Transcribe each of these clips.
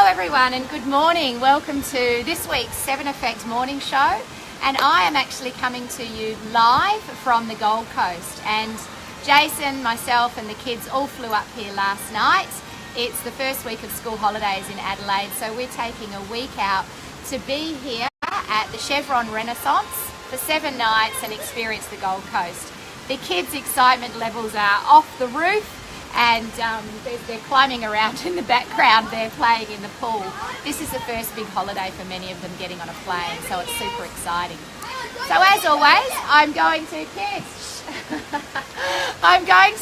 everyone and good morning. Welcome to this week's 7 Effect morning show, and I am actually coming to you live from the Gold Coast, and Jason, myself and the kids all flew up here last night. It's the first week of school holidays in Adelaide, so we're taking a week out to be here at the Chevron Renaissance for 7 nights and experience the Gold Coast. The kids' excitement levels are off the roof, and they're climbing around in the background. They're playing in the pool. This is the first big holiday for many of them getting on a plane, so it's super exciting. So as always, I'm going to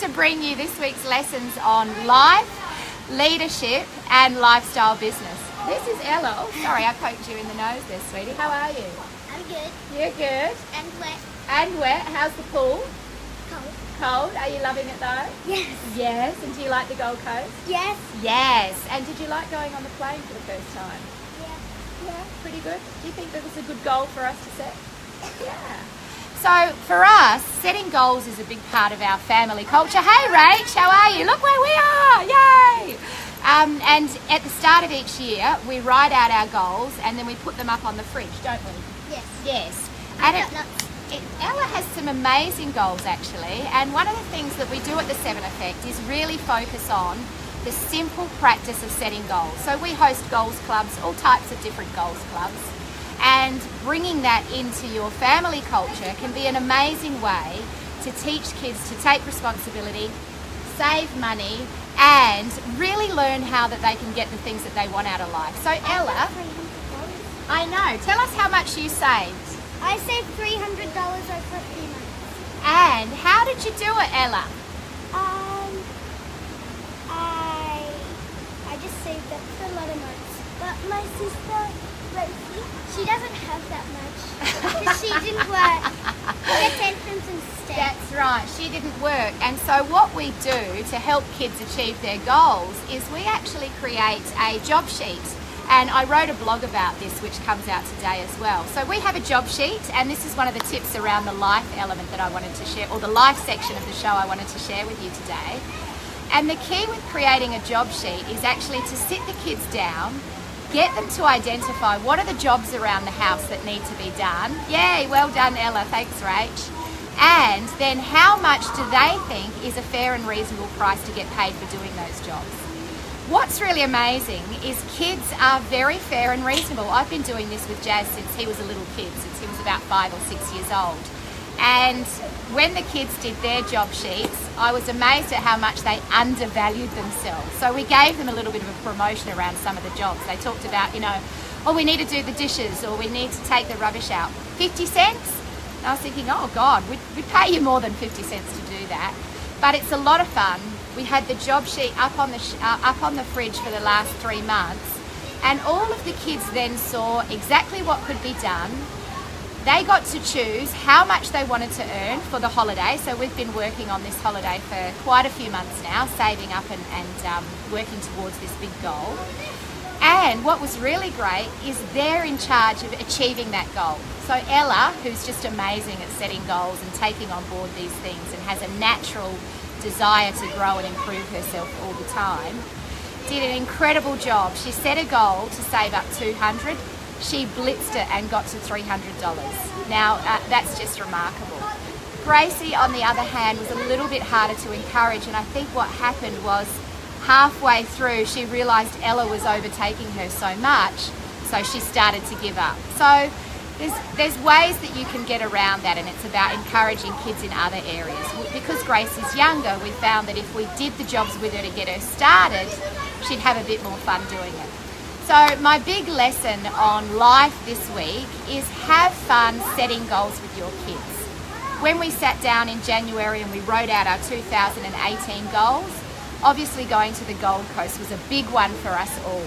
bring you this week's lessons on life, leadership and lifestyle business. This is Ella. Oh, sorry, I poked you in the nose there, sweetie. How are you? I'm good. You're good. And wet. And wet. How's the pool? Cold. Cold. Are you loving it though? Yes. Yes. And do you like the Gold Coast? Yes. Yes. And did you like going on the plane for the first time? Yeah. Yeah, pretty good. Do you think that was a good goal for us to set? Yeah. So for us, setting goals is a big part of our family culture. Hey Rach, how are you? Look where we are! Yay! And at the start of each year, we write out our goals and then we put them up on the fridge, don't we? Yes. Yes. I've got And Ella has some amazing goals actually, and one of the things that we do at the 7 Effect is really focus on the simple practice of setting goals. So we host goals clubs, all types of different goals clubs, and bringing that into your family culture can be an amazing way to teach kids to take responsibility, save money, and really learn how that they can get the things that they want out of life. So Ella, I know, tell us how much you saved. I saved $300 over a few months. And how did you do it, Ella? I just saved up for a lot of months. But my sister, Rosie, she doesn't have that much because she didn't work. She gets entrance instead. That's right, she didn't work. And so what we do to help kids achieve their goals is we actually create a job sheet. And I wrote a blog about this, which comes out today as well. So we have a job sheet, and this is one of the tips around the life element that I wanted to share, or the life section of the show I wanted to share with you today. And the key with creating a job sheet is actually to sit the kids down, get them to identify what are the jobs around the house that need to be done. Yay, well done, Ella. Thanks, Rach. And then how much do they think is a fair and reasonable price to get paid for doing those jobs? What's really amazing is kids are very fair and reasonable. I've been doing this with Jazz since he was a little kid, since he was about 5 or 6 years old. And when the kids did their job sheets, I was amazed at how much they undervalued themselves. So we gave them a little bit of a promotion around some of the jobs. They talked about, oh, we need to do the dishes, or we need to take the rubbish out. 50 cents? And I was thinking, oh God, we'd pay you more than 50 cents to do that. But it's a lot of fun. We had the job sheet up on the fridge for the last 3 months, and all of the kids then saw exactly what could be done. They got to choose how much they wanted to earn for the holiday. So we've been working on this holiday for quite a few months now, saving up and working towards this big goal. And what was really great is they're in charge of achieving that goal. So Ella, who's just amazing at setting goals and taking on board these things and has a natural desire to grow and improve herself all the time, did an incredible job. She set a goal to save up $200. She blitzed it and got to $300. Now, that's just remarkable. Gracie, on the other hand, was a little bit harder to encourage, and I think what happened was halfway through she realised Ella was overtaking her so much, so she started to give up. So there's ways that you can get around that, and it's about encouraging kids in other areas. Because Grace is younger, we found that if we did the jobs with her to get her started, she'd have a bit more fun doing it. So my big lesson on life this week is have fun setting goals with your kids. When we sat down in January and we wrote out our 2018 goals, obviously going to the Gold Coast was a big one for us all.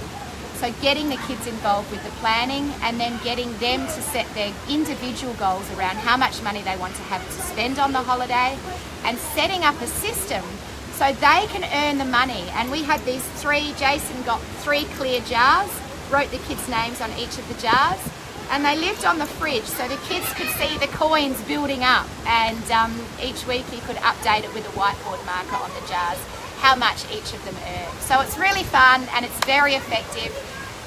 So getting the kids involved with the planning and then getting them to set their individual goals around how much money they want to have to spend on the holiday, and setting up a system so they can earn the money. And we had these 3, Jason got 3 clear jars, wrote the kids' names on each of the jars, and they lived on the fridge so the kids could see the coins building up, and each week you could update it with a whiteboard marker on the jars how much each of them earn. So it's really fun and it's very effective.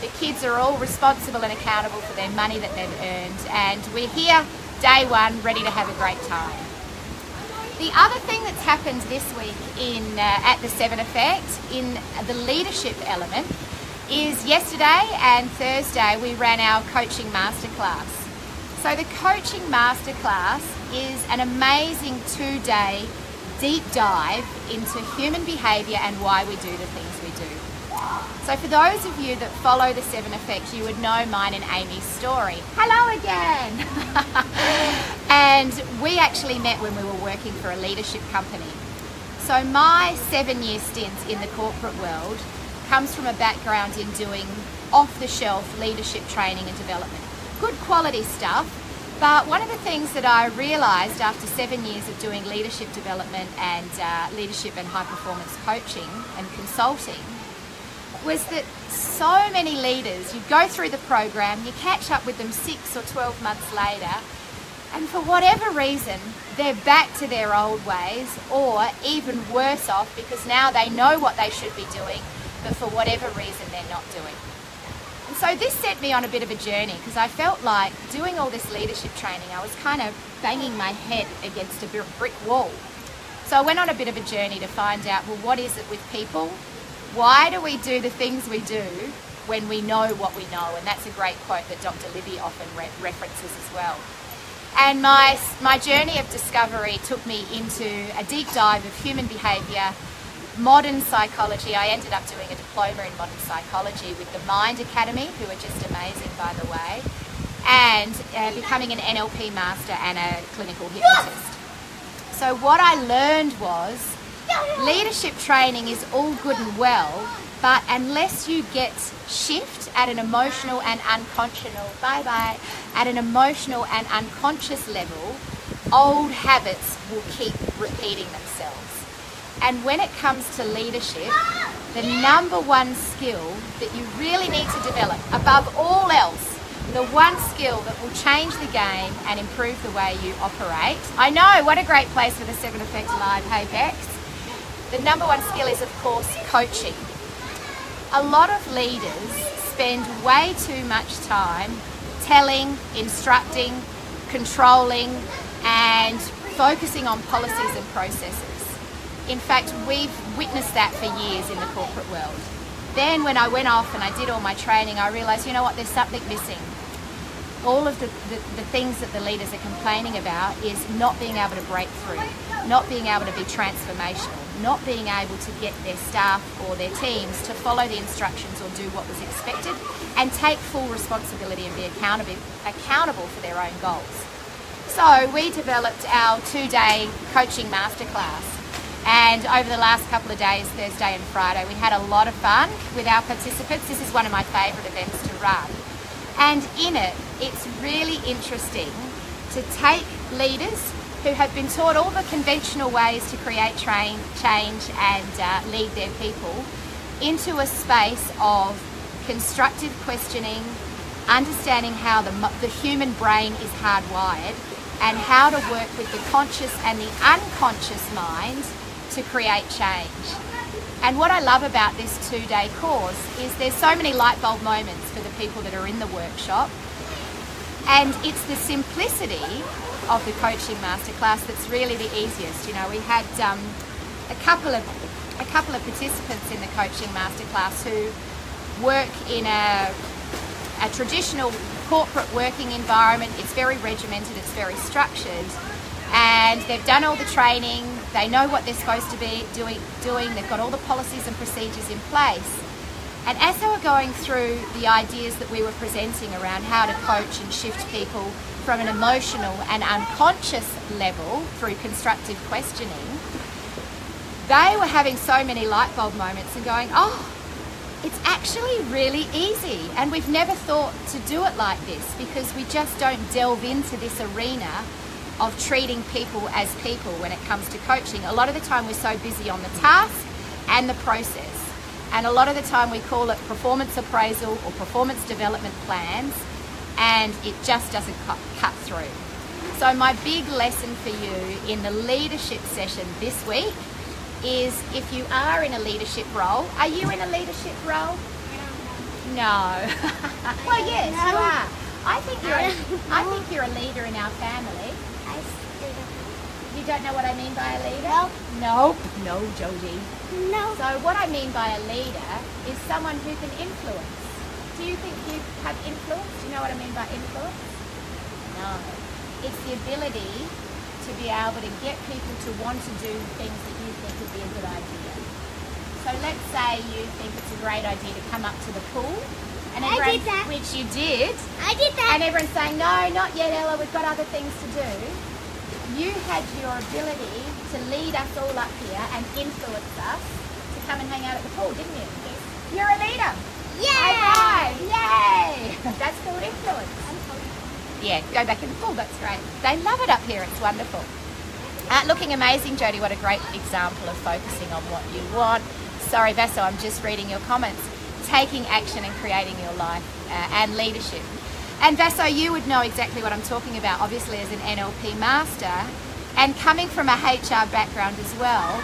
The kids are all responsible and accountable for their money that they've earned, and we're here day one ready to have a great time. The other thing that's happened this week at the Seven Effect in the leadership element is yesterday and Thursday we ran our coaching masterclass. So the coaching masterclass is an amazing 2-day deep dive into human behaviour and why we do the things we do. So for those of you that follow the Seven Effect, you would know mine and Amy's story. Hello again! And we actually met when we were working for a leadership company. So my 7-year stint in the corporate world comes from a background in doing off-the-shelf leadership training and development. Good quality stuff, but one of the things that I realised after 7 years of doing leadership development and leadership and high-performance coaching and consulting was that so many leaders, you go through the program, you catch up with them 6 or 12 months later, and for whatever reason, they're back to their old ways, or even worse off because now they know what they should be doing, but for whatever reason they're not doing. And so this set me on a bit of a journey because I felt like doing all this leadership training, I was kind of banging my head against a brick wall. So I went on a bit of a journey to find out, well, what is it with people? Why do we do the things we do when we know what we know? And that's a great quote that Dr. Libby often references as well. And my journey of discovery took me into a deep dive of human behaviour, modern psychology. I ended up doing a diploma in modern psychology with the Mind Academy, who are just amazing, by the way, and becoming an NLP master and a clinical hypnotist. So what I learned was leadership training is all good and well, but unless you get shift at an emotional and unconscious level, old habits will keep repeating themselves. And when it comes to leadership, the number one skill that you really need to develop above all else, the one skill that will change the game and improve the way you operate. I know, what a great place for the Seven Effect Live, hey Bex. The number one skill is, of course, coaching. A lot of leaders spend way too much time telling, instructing, controlling, and focusing on policies and processes. In fact, we've witnessed that for years in the corporate world. Then when I went off and I did all my training, I realised, you know what, there's something missing. All of the things that the leaders are complaining about is not being able to break through, not being able to be transformational, not being able to get their staff or their teams to follow the instructions or do what was expected and take full responsibility and be accountable for their own goals. So we developed our 2-day coaching masterclass, and over the last couple of days, Thursday and Friday, we had a lot of fun with our participants. This is one of my favourite events to run. And in it, it's really interesting to take leaders who have been taught all the conventional ways to create change and lead their people into a space of constructive questioning, understanding how the human brain is hardwired, and how to work with the conscious and the unconscious mind to create change. And what I love about this 2-day course is there's so many light bulb moments for the people that are in the workshop, and it's the simplicity of the coaching masterclass that's really the easiest. You know, we had a couple of participants in the coaching masterclass who work in a traditional corporate working environment. It's very regimented, it's very structured, and they've done all the training, they know what they're supposed to be doing, they've got all the policies and procedures in place. And as they were going through the ideas that we were presenting around how to coach and shift people from an emotional and unconscious level through constructive questioning, they were having so many light bulb moments and going, oh, it's actually really easy, and we've never thought to do it like this because we just don't delve into this arena of treating people as people when it comes to coaching. A lot of the time we're so busy on the task and the process, and a lot of the time we call it performance appraisal or performance development plans, and it just doesn't cut through. So my big lesson for you in the leadership session this week is, if you are in a leadership role, are you in a leadership role? No. Well, yes, you are. I think you're a leader in our family. I still don't know. You don't know what I mean by a leader? Nope. No, Jodie. No. So what I mean by a leader is someone who can influence. Do you think you have influence? Do you know what I mean by influence? No. It's the ability to be able to get people to want to do things that you think would be a good idea. So let's say you think it's a great idea to come up to the pool. And I did that. Which you did. I did that. And everyone's saying, no, not yet, Ella, we've got other things to do. You had your ability to lead us all up here and influence us to come and hang out at the pool, didn't you? Yes. You're a leader. Yay! High five. Yay! That's called influence. Yeah, go back in the pool, that's great. They love it up here, it's wonderful. Looking amazing, Jodie, what a great example of focusing on what you want. Sorry, Vasso, I'm just reading your comments. Taking action and creating your life and leadership. And Vasso, you would know exactly what I'm talking about, obviously as an NLP master, and coming from a HR background as well,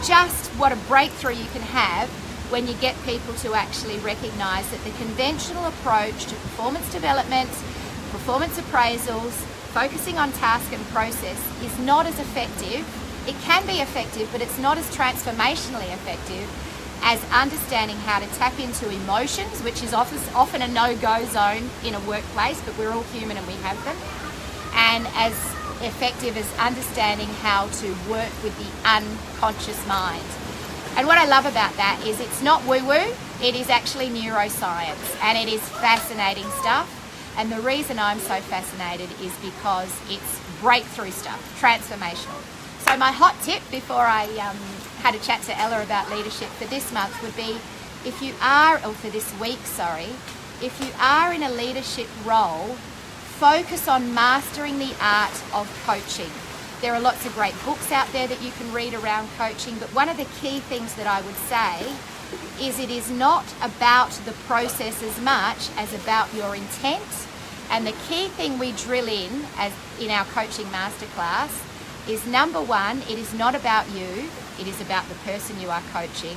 just what a breakthrough you can have when you get people to actually recognise that the conventional approach to performance development, performance appraisals, focusing on task and process is not as effective. It can be effective, but it's not as transformationally effective as understanding how to tap into emotions, which is often a no-go zone in a workplace, but we're all human and we have them, and as effective as understanding how to work with the unconscious mind. And what I love about that is it's not woo-woo, it is actually neuroscience, and it is fascinating stuff. And the reason I'm so fascinated is because it's breakthrough stuff, transformational. So my hot tip before I had a chat to Ella about leadership for this month would be, if you are in a leadership role, focus on mastering the art of coaching. There are lots of great books out there that you can read around coaching, but one of the key things that I would say is it is not about the process as much as about your intent. And the key thing we drill in our coaching masterclass is, number one, it is not about you, it is about the person you are coaching.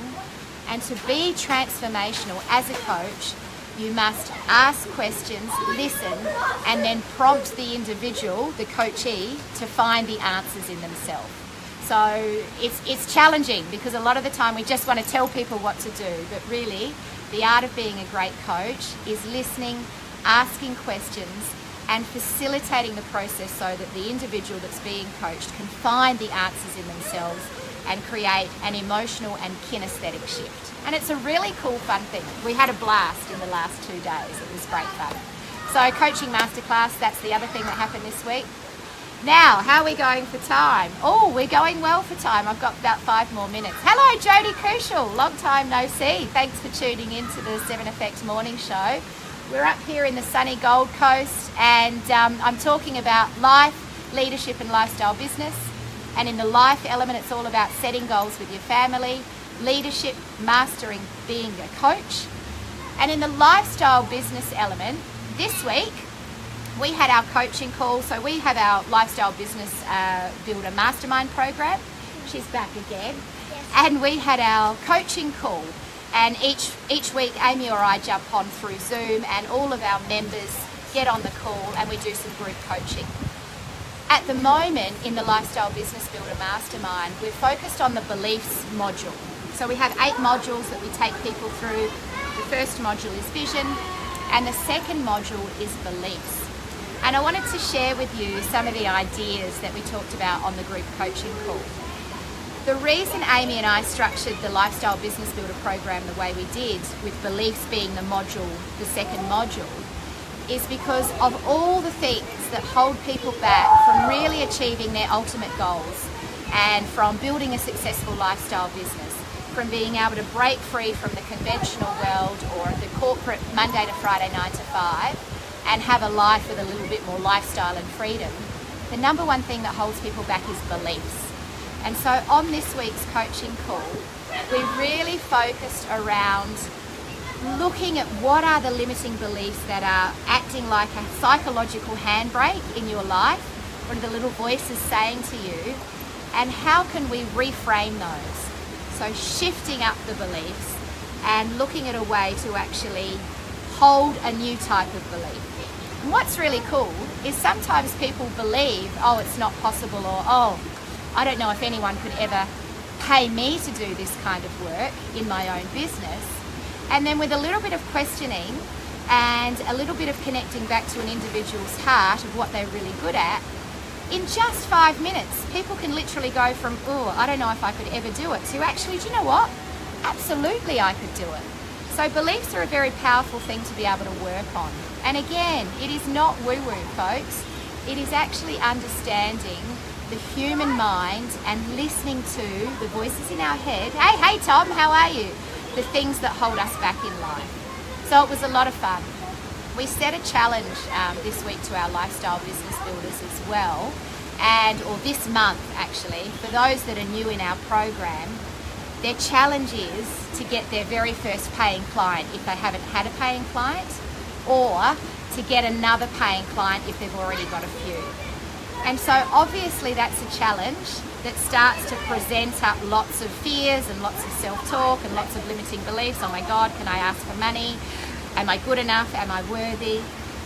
And to be transformational as a coach, you must ask questions, listen, and then prompt the individual, the coachee, to find the answers in themselves. So it's challenging because a lot of the time we just want to tell people what to do, but really the art of being a great coach is listening, asking questions, and facilitating the process so that the individual that's being coached can find the answers in themselves and create an emotional and kinesthetic shift. And it's a really cool, fun thing. We had a blast in the last 2 days. It was great fun. So coaching masterclass, that's the other thing that happened this week. Now, how are we going for time? Oh, we're going well for time. I've got about 5 more minutes. Hello, Jodie Kushel. Long time no see. Thanks for tuning in to the 7 Effect Morning Show. We're up here in the sunny Gold Coast, and I'm talking about life, leadership and lifestyle business. And in the life element, it's all about setting goals with your family, leadership, mastering being a coach. And in the lifestyle business element, this week, we had our coaching call. So we have our lifestyle business builder mastermind program. She's back again. Yes. And we had our coaching call. And each week, Amy or I jump on through Zoom, and all of our members get on the call and we do some group coaching. At the moment, in the Lifestyle Business Builder Mastermind, we're focused on the beliefs module. So we have 8 modules that we take people through. The first module is vision, and the second module is beliefs. And I wanted to share with you some of the ideas that we talked about on the group coaching call. The reason Amy and I structured the Lifestyle Business Builder program the way we did, with beliefs being the module, the second module, is because of all the things that hold people back from really achieving their ultimate goals and from building a successful lifestyle business, from being able to break free from the conventional world or the corporate Monday to Friday 9 to 5 and have a life with a little bit more lifestyle and freedom. The number one thing that holds people back is beliefs. And so on this week's coaching call, we really focused around looking at what are the limiting beliefs that are acting like a psychological handbrake in your life. What are the little voices saying to you? And how can we reframe those? So shifting up the beliefs and looking at a way to actually hold a new type of belief. And what's really cool is sometimes people believe, oh, it's not possible, or oh, I don't know if anyone could ever pay me to do this kind of work in my own business. And then with a little bit of questioning and a little bit of connecting back to an individual's heart of what they're really good at, in just 5 minutes, people can literally go from, oh, I don't know if I could ever do it, to actually, do you know what? Absolutely I could do it. So beliefs are a very powerful thing to be able to work on. And again, it is not woo-woo, folks. It is actually understanding the human mind and listening to the voices in our head. Hey Tom, how are you? The things that hold us back in life. So it was a lot of fun. We set a challenge this week to our lifestyle business builders as well, or this month actually, for those that are new in our program. Their challenge is to get their very first paying client if they haven't had a paying client, or to get another paying client if they've already got a few. And so obviously that's a challenge that starts to present up lots of fears and lots of self-talk and lots of limiting beliefs. Oh my God, can I ask for money? Am I good enough? Am I worthy?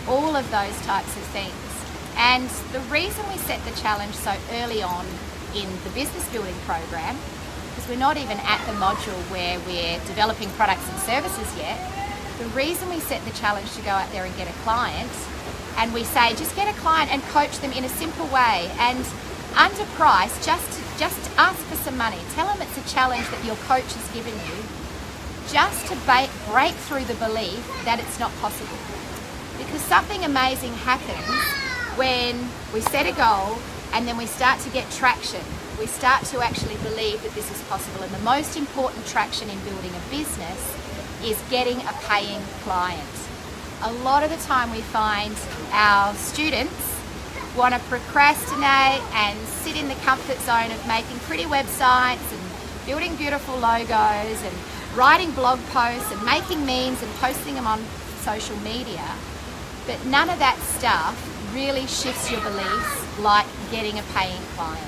All of those types of things. And the reason we set the challenge so early on in the business building program, because we're not even at the module where we're developing products and services yet, the reason we set the challenge to go out there and get a client, and we say just get a client and coach them in a simple way and under price, just ask for some money. Tell them it's a challenge that your coach has given you, just to break through the belief that it's not possible. Because something amazing happens when we set a goal and then we start to get traction. We start to actually believe that this is possible. And the most important traction in building a business is getting a paying client. A lot of the time we find our students want to procrastinate and sit in the comfort zone of making pretty websites and building beautiful logos and writing blog posts and making memes and posting them on social media. But none of that stuff really shifts your beliefs like getting a paying client.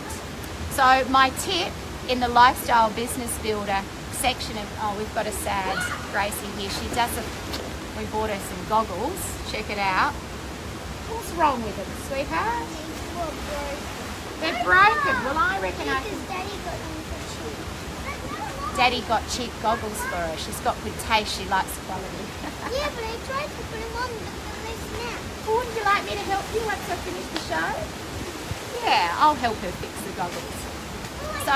So my tip in the Lifestyle Business Builder section of, we've got a sad Gracie here. We bought her some goggles. Check it out. What's wrong with them, sweetheart? They're broken. Well, I reckon I can... Daddy got cheap goggles for her. She's got good taste. She likes quality. Yeah, but I tried to put them on, but they snapped. Would you like me to help you once I finish the show? Yeah, I'll help her fix the goggles. So,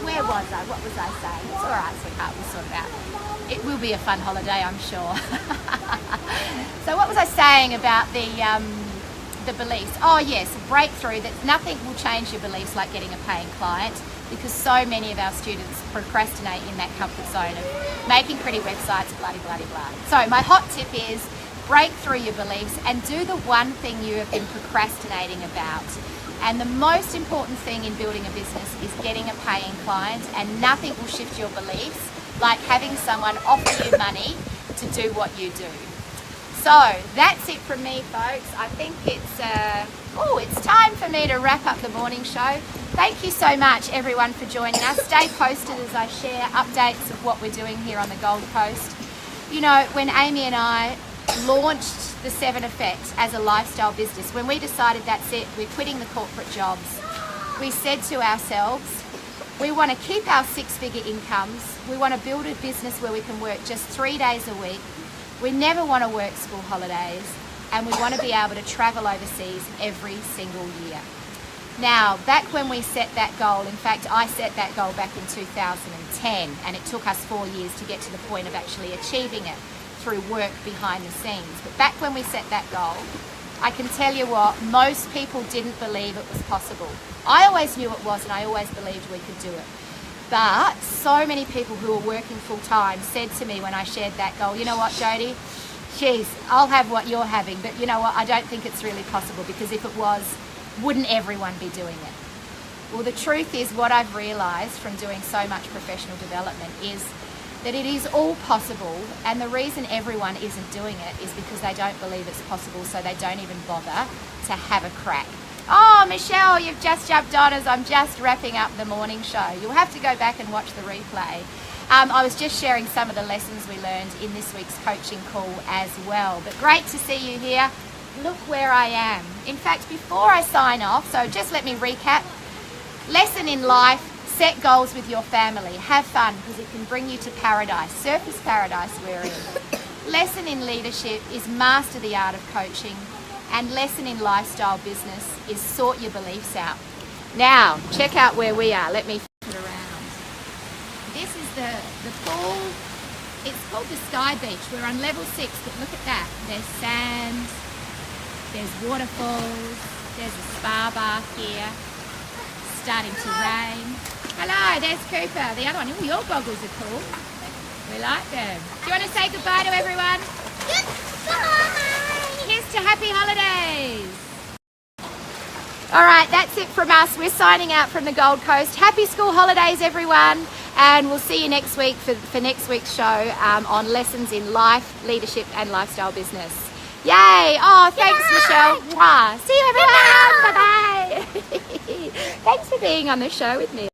where was I? What was I saying? It's all right, sweetheart. We'll sort it out. It will be a fun holiday, I'm sure. So what was I saying about the beliefs? Oh yes, breakthrough, that nothing will change your beliefs like getting a paying client, because so many of our students procrastinate in that comfort zone of making pretty websites, blah, blah, blah, blah. So my hot tip is break through your beliefs and do the one thing you have been procrastinating about. And the most important thing in building a business is getting a paying client, and nothing will shift your beliefs like having someone offer you money to do what you do. So that's it from me, folks. I think it's time for me to wrap up the morning show. Thank you so much, everyone, for joining us. Stay posted as I share updates of what we're doing here on the Gold Coast. You know, when Amy and I launched the 7 Effect as a lifestyle business, when we decided that's it, we're quitting the corporate jobs, we said to ourselves, we want to keep our 6-figure incomes. We want to build a business where we can work just 3 days a week. We never want to work school holidays, and we want to be able to travel overseas every single year. Now, back when we set that goal, in fact, I set that goal back in 2010, and it took us 4 years to get to the point of actually achieving it through work behind the scenes. But back when we set that goal, I can tell you what, most people didn't believe it was possible. I always knew it was, and I always believed we could do it. But so many people who are working full time said to me when I shared that goal, you know what, Jodie, geez, I'll have what you're having, but you know what, I don't think it's really possible, because if it was, wouldn't everyone be doing it? Well, the truth is, what I've realised from doing so much professional development is that it is all possible, and the reason everyone isn't doing it is because they don't believe it's possible, so they don't even bother to have a crack. Oh, Michelle, you've just jumped on as I'm just wrapping up the morning show. You'll have to go back and watch the replay. I was just sharing some of the lessons we learned in this week's coaching call as well. But great to see you here. Look where I am. In fact, before I sign off, so just let me recap. Lesson in life, set goals with your family. Have fun because it can bring you to paradise. Surface paradise we're in. Lesson in leadership is master the art of coaching. And lesson in lifestyle business is sort your beliefs out. Now, check out where we are. Let me flip it around. This is the pool. It's called the Sky Beach. We're on level 6, but look at that. There's sand, there's waterfalls, there's a spa bath here. It's starting to rain. Hello, there's Cooper, the other one. Oh, your goggles are cool. We like them. Do you want to say goodbye to everyone? Goodbye. Here's to happy holidays. All right, that's it from us. We're signing out from the Gold Coast. Happy school holidays, everyone. And we'll see you next week for next week's show on lessons in life, leadership and lifestyle business. Yay! Oh, thanks, Michelle. Mwah. See you, everyone. Bye-bye. Thanks for being on the show with me.